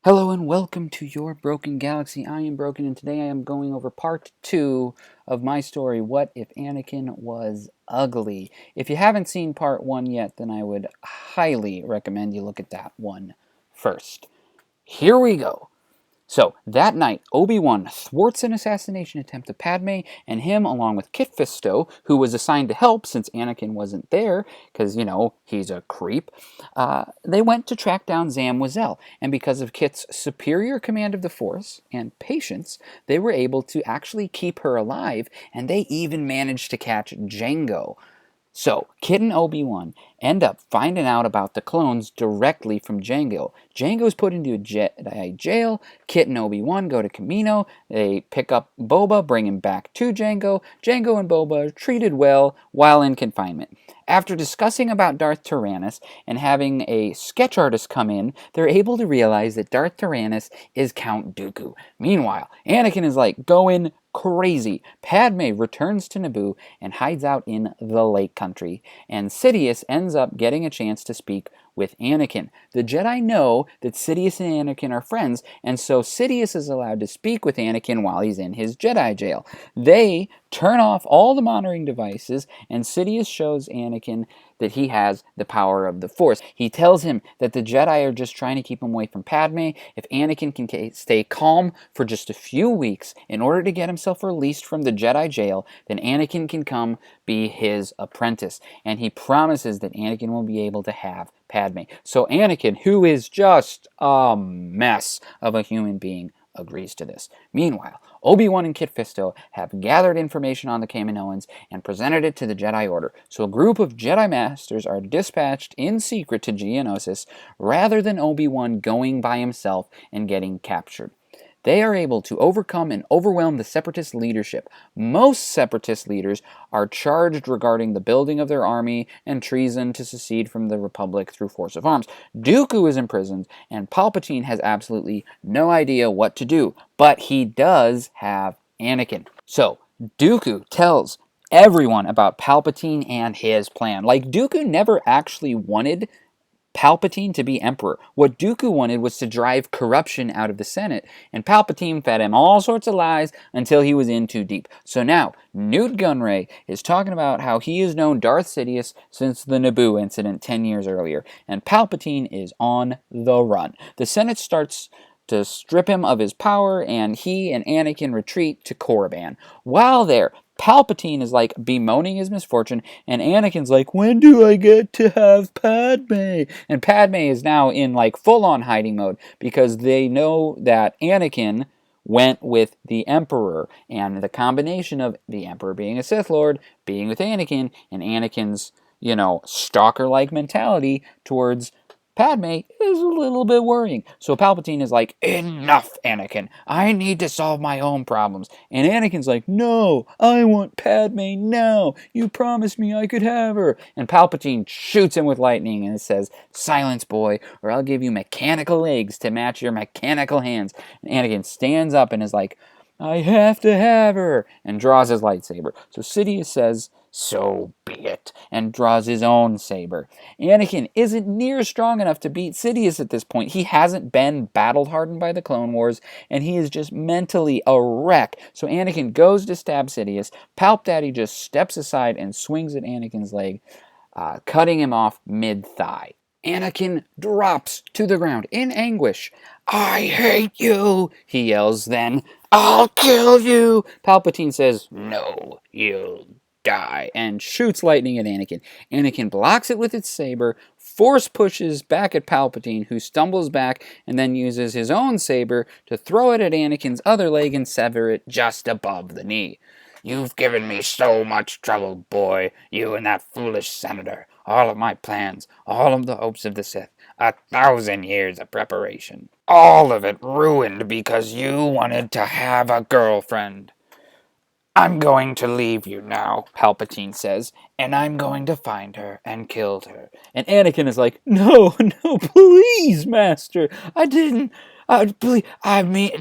Hello and welcome to Your Broken Galaxy. I am Broken, and today I am going over part 2 of my story, What If Anakin Was Ugly? If you haven't seen part 1 yet, then I would highly recommend you look at that one first. Here we go. So, that night, Obi-Wan thwarts an assassination attempt of Padme, and him, along with Kit Fisto, who was assigned to help since Anakin wasn't there, because, he's a creep, they went to track down Zam Wesell. And because of Kit's superior command of the Force and patience, they were able to actually keep her alive, and they even managed to catch Jango. So, Kit and Obi-Wan end up finding out about the clones directly from Jango. Jango's put into a Jedi jail. Kit and Obi-Wan go to Kamino. They pick up Boba, bring him back to Jango. Jango and Boba are treated well while in confinement. After discussing about Darth Tyrannus and having a sketch artist come in, they're able to realize that Darth Tyrannus is Count Dooku. Meanwhile, Anakin is going crazy. Padme returns to Naboo and hides out in the Lake Country, and Sidious ends up getting a chance to speak with Anakin. The Jedi know that Sidious and Anakin are friends, and so Sidious is allowed to speak with Anakin while he's in his Jedi jail. They turn off all the monitoring devices, and Sidious shows Anakin that he has the power of the Force. He tells him that the Jedi are just trying to keep him away from Padme. If Anakin can stay calm for just a few weeks in order to get himself released from the Jedi jail, then Anakin can come be his apprentice. And he promises that Anakin will be able to have Padme. So Anakin, who is just a mess of a human being, agrees to this. Meanwhile, Obi-Wan and Kit Fisto have gathered information on the Kaminoans and presented it to the Jedi Order. So a group of Jedi Masters are dispatched in secret to Geonosis rather than Obi-Wan going by himself and getting captured. They are able to overcome and overwhelm the Separatist leadership. Most Separatist leaders are charged regarding the building of their army and treason to secede from the Republic through force of arms. Dooku is imprisoned, and Palpatine has absolutely no idea what to do, but he does have Anakin. So, Dooku tells everyone about Palpatine and his plan. Dooku never actually wanted Palpatine to be emperor. What Dooku wanted was to drive corruption out of the Senate, and Palpatine fed him all sorts of lies until he was in too deep. So now, Newt Gunray is talking about how he has known Darth Sidious since the Naboo incident 10 years earlier, and Palpatine is on the run. The Senate starts to strip him of his power, and he and Anakin retreat to Korriban. While there, Palpatine is bemoaning his misfortune, and Anakin's like, when do I get to have Padme? And Padme is now in full-on hiding mode because they know that Anakin went with the Emperor, and the combination of the Emperor being a Sith Lord, being with Anakin, and Anakin's, stalker-like mentality towards Padme is a little bit worrying. So Palpatine is like, enough, Anakin. I need to solve my own problems. And Anakin's like, no, I want Padme now. You promised me I could have her. And Palpatine shoots him with lightning and it says, silence, boy, or I'll give you mechanical legs to match your mechanical hands. And Anakin stands up and is like, I have to have her, and draws his lightsaber. So Sidious says, so be it, and draws his own saber. Anakin isn't near strong enough to beat Sidious at this point. He hasn't been battle-hardened by the Clone Wars, and he is just mentally a wreck. So Anakin goes to stab Sidious. Palp Daddy just steps aside and swings at Anakin's leg, cutting him off mid-thigh. Anakin drops to the ground in anguish. I hate you, he yells then. I'll kill you. Palpatine says, no, you'll die, and shoots lightning at Anakin. Anakin blocks it with its saber, force pushes back at Palpatine, who stumbles back and then uses his own saber to throw it at Anakin's other leg and sever it just above the knee. You've given me so much trouble, boy, you and that foolish senator. All of my plans, all of the hopes of the Sith, 1,000 years of preparation. All of it ruined because you wanted to have a girlfriend. I'm going to leave you now, Palpatine says, and I'm going to find her and kill her. And Anakin is like, no, please, Master. I didn't. Please,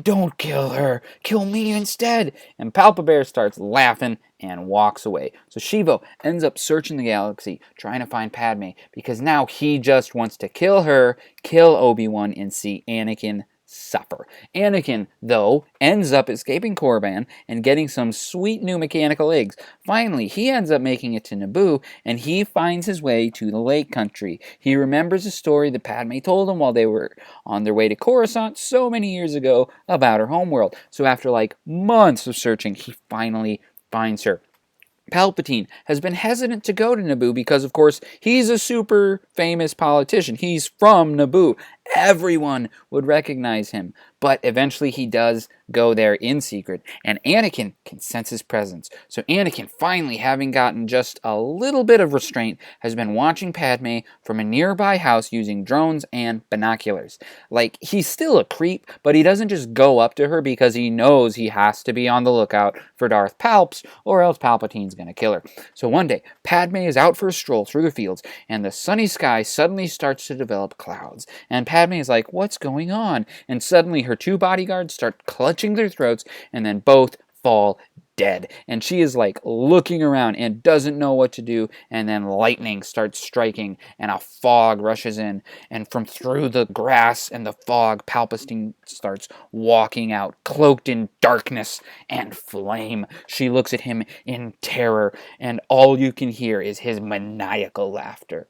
don't kill her. Kill me instead. And Palpabear starts laughing and walks away. So Shivo ends up searching the galaxy, trying to find Padme, because now he just wants to kill her, kill Obi-Wan, and see Anakin suffer. Anakin, though, ends up escaping Korriban and getting some sweet new mechanical eggs. Finally, he ends up making it to Naboo, and he finds his way to the Lake Country. He remembers a story that Padme told him while they were on their way to Coruscant so many years ago about her homeworld. So after like months of searching, he finally finds her. Palpatine has been hesitant to go to Naboo because, of course, he's a super famous politician. He's from Naboo. Everyone would recognize him. But eventually he does go there in secret, and Anakin can sense his presence. So Anakin, finally having gotten just a little bit of restraint, has been watching Padme from a nearby house using drones and binoculars. Like, he's still a creep, but he doesn't just go up to her because he knows he has to be on the lookout for Darth Palps, or else Palpatine's gonna kill her. So one day, Padme is out for a stroll through the fields, and the sunny sky suddenly starts to develop clouds. And Padme is like, what's going on? And suddenly her two bodyguards start clutching their throats, and then both fall dead. And she is like looking around and doesn't know what to do, and then lightning starts striking and a fog rushes in, and from through the grass and the fog, Palpatine starts walking out, cloaked in darkness and flame. She looks at him in terror, and all you can hear is his maniacal laughter.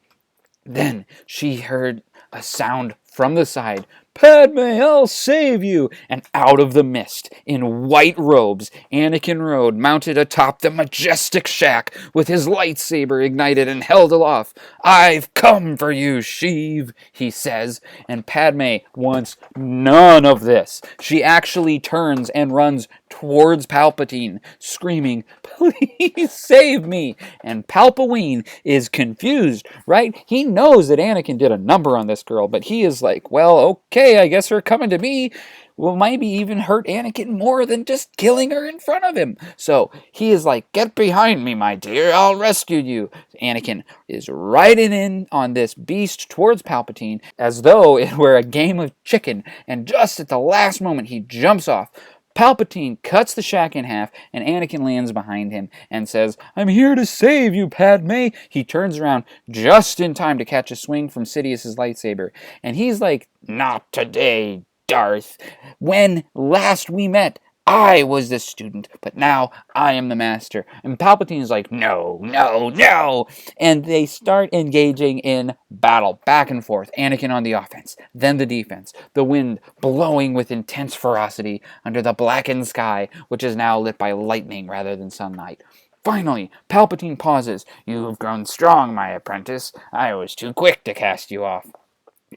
Then she heard a sound from the side. Padme, I'll save you! And out of the mist, in white robes, Anakin rode, mounted atop the majestic shack, with his lightsaber ignited and held aloft. I've come for you, Sheev, he says. And Padme wants none of this. She actually turns and runs towards Palpatine, screaming, please save me! And Palpatine is confused, right? He knows that Anakin did a number on this girl, but he is like, well, okay, I guess her coming to me will maybe even hurt Anakin more than just killing her in front of him. So he is like, get behind me, my dear, I'll rescue you. Anakin is riding in on this beast towards Palpatine as though it were a game of chicken, and just at the last moment he jumps off. Palpatine cuts the shack in half, and Anakin lands behind him and says, I'm here to save you, Padme. He turns around just in time to catch a swing from Sidious's lightsaber, and he's like, not today, Darth. When last we met, I was the student, but now I am the master. And Palpatine's like, no, no, no. And they start engaging in battle, back and forth. Anakin on the offense, then the defense. The wind blowing with intense ferocity under the blackened sky, which is now lit by lightning rather than sunlight. Finally, Palpatine pauses. You've grown strong, my apprentice. I was too quick to cast you off.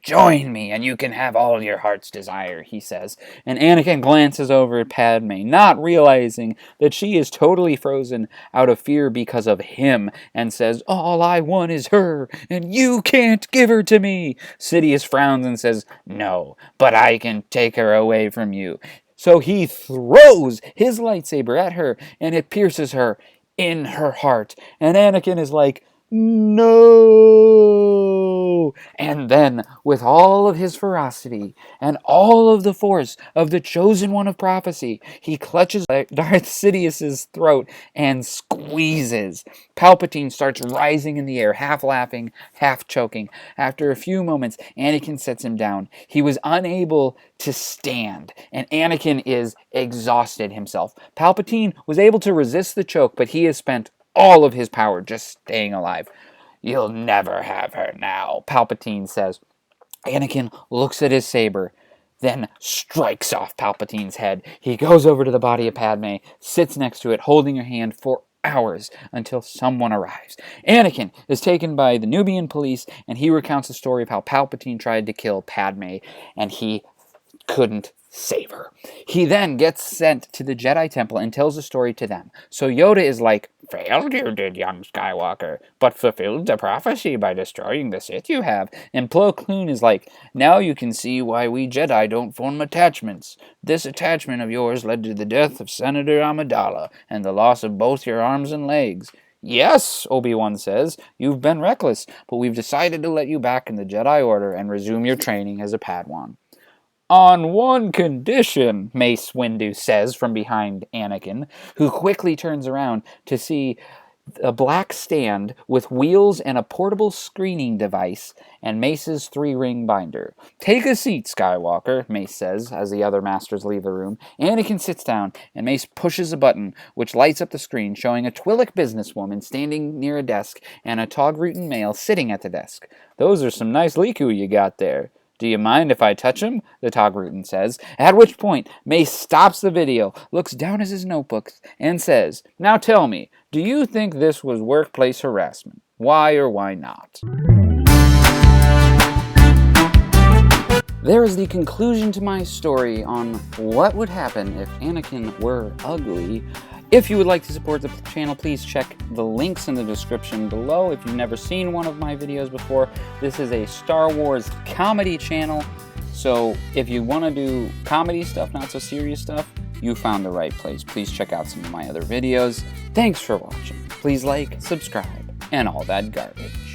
Join me, and you can have all your heart's desire, he says. And Anakin glances over at Padme, not realizing that she is totally frozen out of fear because of him, and says, all I want is her, and you can't give her to me. Sidious frowns and says, no, but I can take her away from you. So he throws his lightsaber at her, and it pierces her in her heart. And Anakin is like, no! And then, with all of his ferocity and all of the force of the chosen one of prophecy, he clutches Darth Sidious's throat and squeezes. Palpatine starts rising in the air, half laughing, half choking. After a few moments, Anakin sets him down. He was unable to stand, and Anakin is exhausted himself. Palpatine was able to resist the choke, but he has spent all of his power just staying alive. You'll never have her now, Palpatine says. Anakin looks at his saber, then strikes off Palpatine's head. He goes over to the body of Padme, sits next to it, holding her hand for hours until someone arrives. Anakin is taken by the Nubian police, and he recounts the story of how Palpatine tried to kill Padme, and he couldn't save her. He then gets sent to the Jedi Temple and tells the story to them. So Yoda is like, failed you did, young Skywalker, but fulfilled the prophecy by destroying the Sith you have. And Plo Koon is like, now you can see why we Jedi don't form attachments. This attachment of yours led to the death of Senator Amidala and the loss of both your arms and legs. Yes, Obi-Wan says, you've been reckless, but we've decided to let you back in the Jedi Order and resume your training as a Padawan. On one condition, Mace Windu says from behind Anakin, who quickly turns around to see a black stand with wheels and a portable screening device, and Mace's 3-ring binder. "Take a seat, Skywalker," Mace says as the other masters leave the room. Anakin sits down, and Mace pushes a button, which lights up the screen, showing a Twi'lek businesswoman standing near a desk and a Togrutan male sitting at the desk. "Those are some nice Liku you got there. Do you mind if I touch him?" the Togrutan says, at which point Mace stops the video, looks down at his notebooks, and says, "Now tell me, do you think this was workplace harassment? Why or why not?" There is the conclusion to my story on what would happen if Anakin were ugly. If you would like to support the channel, please check the links in the description below. If you've never seen one of my videos before, this is a Star Wars comedy channel. So if you want to do comedy stuff, not so serious stuff, you found the right place. Please check out some of my other videos. Thanks for watching. Please like, subscribe, and all that garbage.